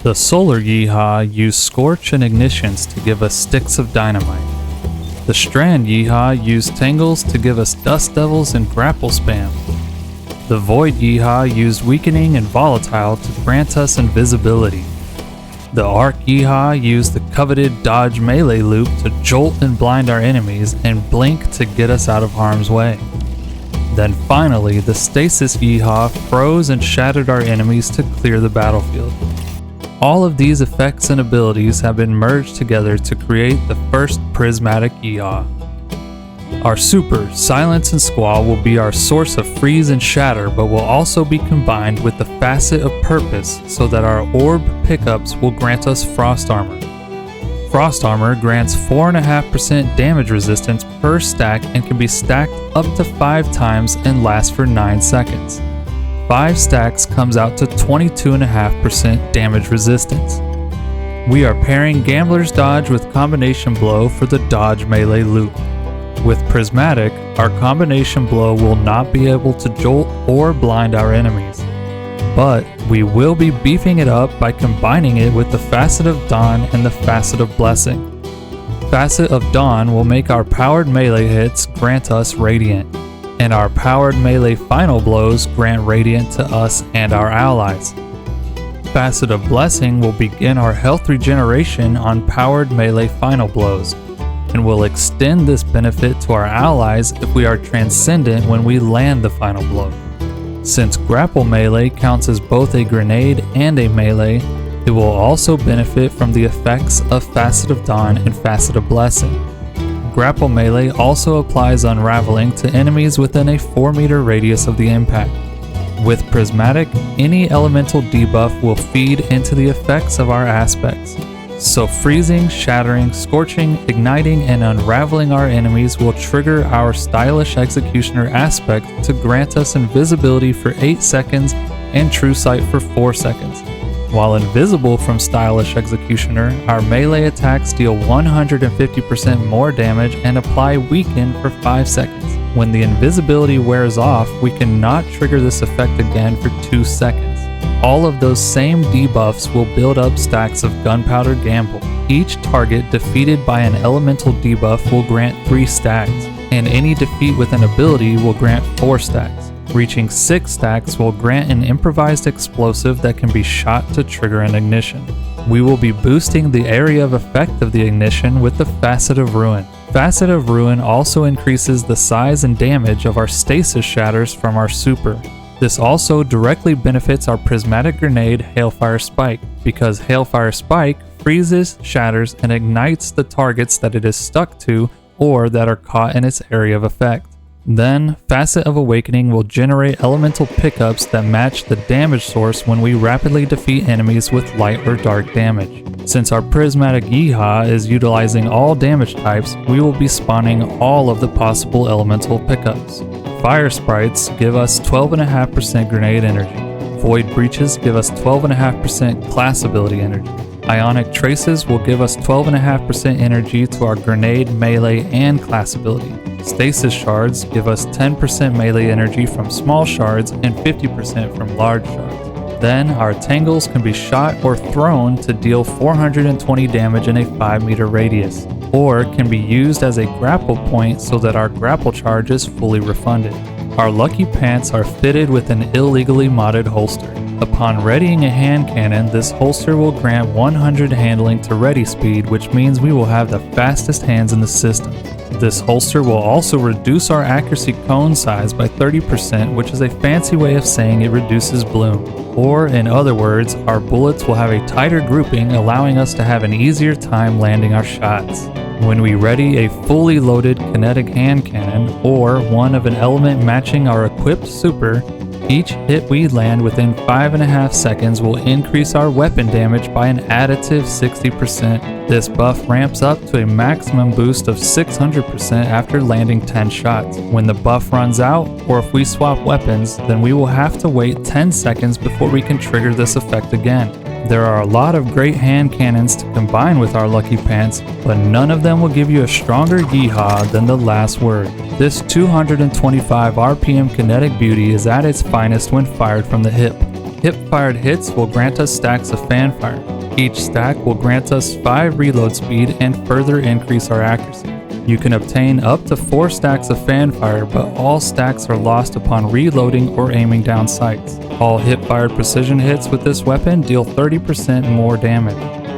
The Solar Yeehaw used Scorch and Ignitions to give us Sticks of Dynamite. The Strand Yeehaw used Tangles to give us Dust Devils and Grapple Spam. The Void Yeehaw used Weakening and Volatile to grant us Invisibility. The Arc Yeehaw used the coveted Dodge Melee loop to jolt and blind our enemies and Blink to get us out of harm's way. Then finally, the Stasis Yeehaw froze and shattered our enemies to clear the battlefield. All of these effects and abilities have been merged together to create the first Prismatic Yeehaw. Our super, Silence and Squall, will be our source of freeze and shatter, but will also be combined with the Facet of Purpose so that our orb pickups will grant us Frost Armor. Frost Armor grants 4.5% damage resistance per stack and can be stacked up to 5 times and lasts for 9 seconds. 5 stacks comes out to 22.5% damage resistance. We are pairing Gambler's Dodge with Combination Blow for the Dodge Melee loop. With Prismatic, our Combination Blow will not be able to jolt or blind our enemies, but we will be beefing it up by combining it with the Facet of Dawn and the Facet of Blessing. Facet of Dawn will make our powered melee hits grant us Radiant, and our powered melee final blows grant Radiant to us and our allies. Facet of Blessing will begin our health regeneration on powered melee final blows, and will extend this benefit to our allies if we are transcendent when we land the final blow. Since Grapple Melee counts as both a grenade and a melee, it will also benefit from the effects of Facet of Dawn and Facet of Blessing. Grapple Melee also applies Unraveling to enemies within a 4-meter radius of the impact. With Prismatic, any elemental debuff will feed into the effects of our aspects. So freezing, shattering, scorching, igniting, and unraveling our enemies will trigger our Stylish Executioner aspect to grant us invisibility for 8 seconds and True Sight for 4 seconds. While invisible from Stylish Executioner, our melee attacks deal 150% more damage and apply Weaken for 5 seconds. When the invisibility wears off, we cannot trigger this effect again for 2 seconds. All of those same debuffs will build up stacks of Gunpowder Gamble. Each target defeated by an elemental debuff will grant 3 stacks, and any defeat with an ability will grant 4 stacks. Reaching 6 stacks will grant an improvised explosive that can be shot to trigger an ignition. We will be boosting the area of effect of the ignition with the Facet of Ruin. Facet of Ruin also increases the size and damage of our stasis shatters from our super. This also directly benefits our Prismatic Grenade Hailfire Spike, because Hailfire Spike freezes, shatters, and ignites the targets that it is stuck to or that are caught in its area of effect. Then, Facet of Awakening will generate elemental pickups that match the damage source when we rapidly defeat enemies with light or dark damage. Since our Prismatic Yeehaw is utilizing all damage types, we will be spawning all of the possible elemental pickups. Fire Sprites give us 12.5% grenade energy. Void Breaches give us 12.5% class ability energy. Ionic Traces will give us 12.5% energy to our grenade, melee, and class ability. Stasis Shards give us 10% melee energy from small shards and 50% from large shards. Then, our Tangles can be shot or thrown to deal 420 damage in a 5-meter radius, or can be used as a grapple point so that our grapple charge is fully refunded. Our Lucky Pants are fitted with an illegally modded holster. Upon readying a hand cannon, this holster will grant 100 handling to ready speed, which means we will have the fastest hands in the system. This holster will also reduce our accuracy cone size by 30%, which is a fancy way of saying it reduces bloom. Or, in other words, our bullets will have a tighter grouping, allowing us to have an easier time landing our shots. When we ready a fully loaded kinetic hand cannon, or one of an element matching our equipped super, each hit we land within 5.5 seconds will increase our weapon damage by an additive 60%. This buff ramps up to a maximum boost of 600% after landing 10 shots. When the buff runs out, or if we swap weapons, then we will have to wait 10 seconds before we can trigger this effect again. There are a lot of great hand cannons to combine with our Lucky Pants, but none of them will give you a stronger yeehaw than the last word. This 225 RPM kinetic beauty is at its finest when fired from the hip. Hip-fired hits will grant us stacks of fanfire. Each stack will grant us 5 reload speed and further increase our accuracy. You can obtain up to 4 stacks of fanfire, but all stacks are lost upon reloading or aiming down sights. All hip-fired precision hits with this weapon deal 30% more damage.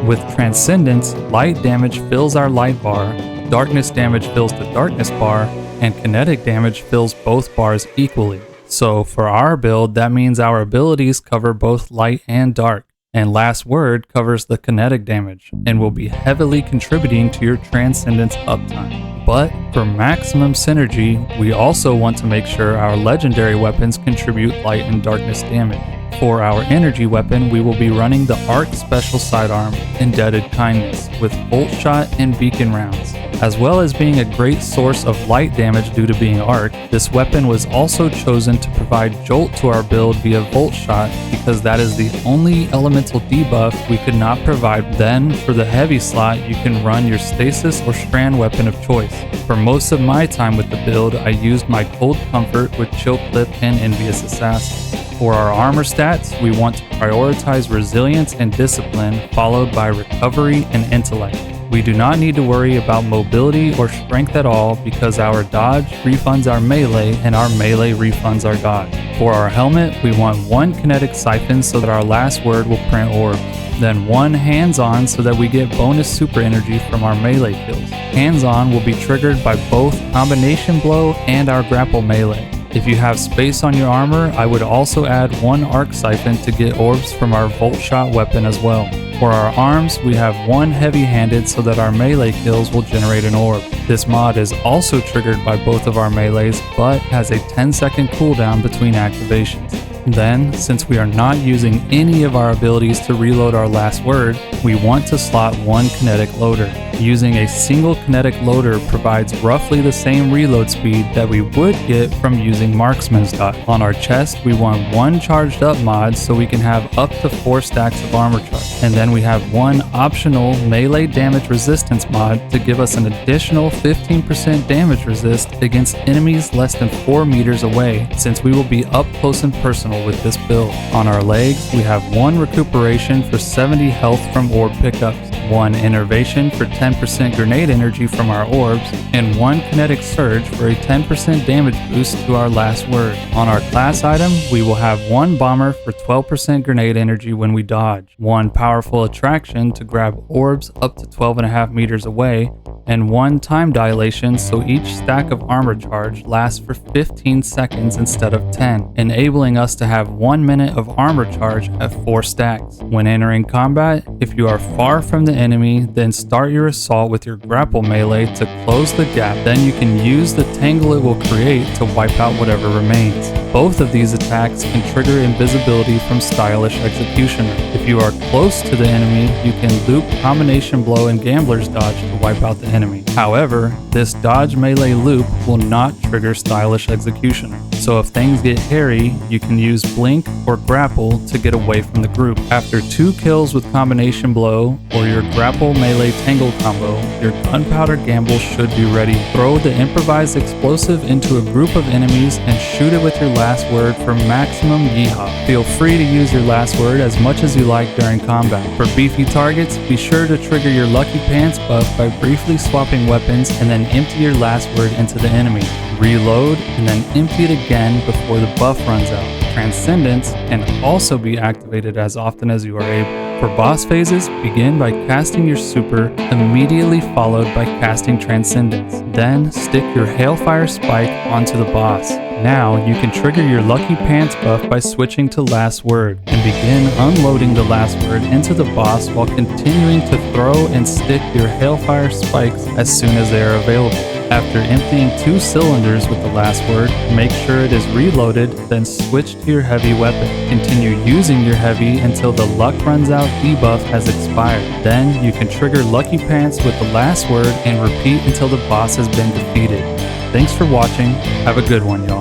With Transcendence, light damage fills our light bar, darkness damage fills the darkness bar, and kinetic damage fills both bars equally. So for our build, that means our abilities cover both light and dark, and Last Word covers the kinetic damage, and will be heavily contributing to your Transcendence uptime. But for maximum synergy, we also want to make sure our legendary weapons contribute light and darkness damage. For our energy weapon, we will be running the Arc Special Sidearm, Indebted Kindness, with Bolt Shot and Beacon rounds. As well as being a great source of light damage due to being arc, this weapon was also chosen to provide jolt to our build via Volt Shot because that is the only elemental debuff we could not provide. Then, for the heavy slot, you can run your stasis or strand weapon of choice. For most of my time with the build, I used my Cold Comfort with Chill Clip and Envious Assassin. For our armor stats, we want to prioritize resilience and discipline, followed by recovery and intellect. We do not need to worry about mobility or strength at all because our dodge refunds our melee and our melee refunds our dodge. For our helmet, we want 1 kinetic siphon so that our Last Word will print orbs. Then 1 hands-on so that we get bonus super energy from our melee kills. Hands-on will be triggered by both combination blow and our grapple melee. If you have space on your armor, I would also add 1 arc siphon to get orbs from our Volt Shot weapon as well. For our arms, we have 1 heavy-handed so that our melee kills will generate an orb. This mod is also triggered by both of our melees, but has a 10-second cooldown between activations. Then, since we are not using any of our abilities to reload our Last Word, we want to slot 1 kinetic loader. Using a single kinetic loader provides roughly the same reload speed that we would get from using Marksman's Dot. On our chest, we want 1 charged up mod so we can have up to 4 stacks of armor charge. And then we have 1 optional melee damage resistance mod to give us an additional 15% damage resist against enemies less than 4 meters away, since we will be up close and personal with this build. On our legs, we have 1 recuperation for 70 health from orb pickups, 1 innervation for 10% grenade energy from our orbs, and 1 kinetic surge for a 10% damage boost to our Last Word. On our class item, we will have 1 bomber for 12% grenade energy when we dodge, 1 powerful attraction to grab orbs up to 12.5 meters away, and 1 time dilation so each stack of armor charge lasts for 15 seconds instead of 10, enabling us to have 1 minute of armor charge at 4 stacks. When entering combat, if you are far from the enemy, then start your assault with your grapple melee to close the gap. Then you can use the tangle it will create to wipe out whatever remains. Both of these attacks can trigger invisibility from Stylish Executioner. If you are close to the enemy, you can loop Combination Blow and Gambler's Dodge to wipe out the enemy. However, this dodge melee loop will not trigger Stylish Executioner. So if things get hairy, you can use Blink or Grapple to get away from the group. After 2 kills with Combination Blow or your Grapple Melee Tangle combo, your Gunpowder Gamble should be ready. Throw the improvised explosive into a group of enemies and shoot it with your Last Word for maximum yeehaw. Feel free to use your Last Word as much as you like during combat. For beefy targets, be sure to trigger your Lucky Pants buff by briefly swapping weapons and then empty your Last Word into the enemy. Reload and then empty it again before the buff runs out. Transcendence can also be activated as often as you are able. For boss phases, begin by casting your super, immediately followed by casting Transcendence. Then stick your Hailfire Spike onto the boss. Now you can trigger your Lucky Pants buff by switching to Last Word and begin unloading the Last Word into the boss while continuing to throw and stick your Hailfire Spikes as soon as they are available. After emptying 2 cylinders with the Last Word, make sure it is reloaded, then switch to your heavy weapon. Continue using your heavy until the luck runs out debuff has expired. Then you can trigger Lucky Pants with the Last Word and repeat until the boss has been defeated. Thanks for watching. Have a good one, y'all.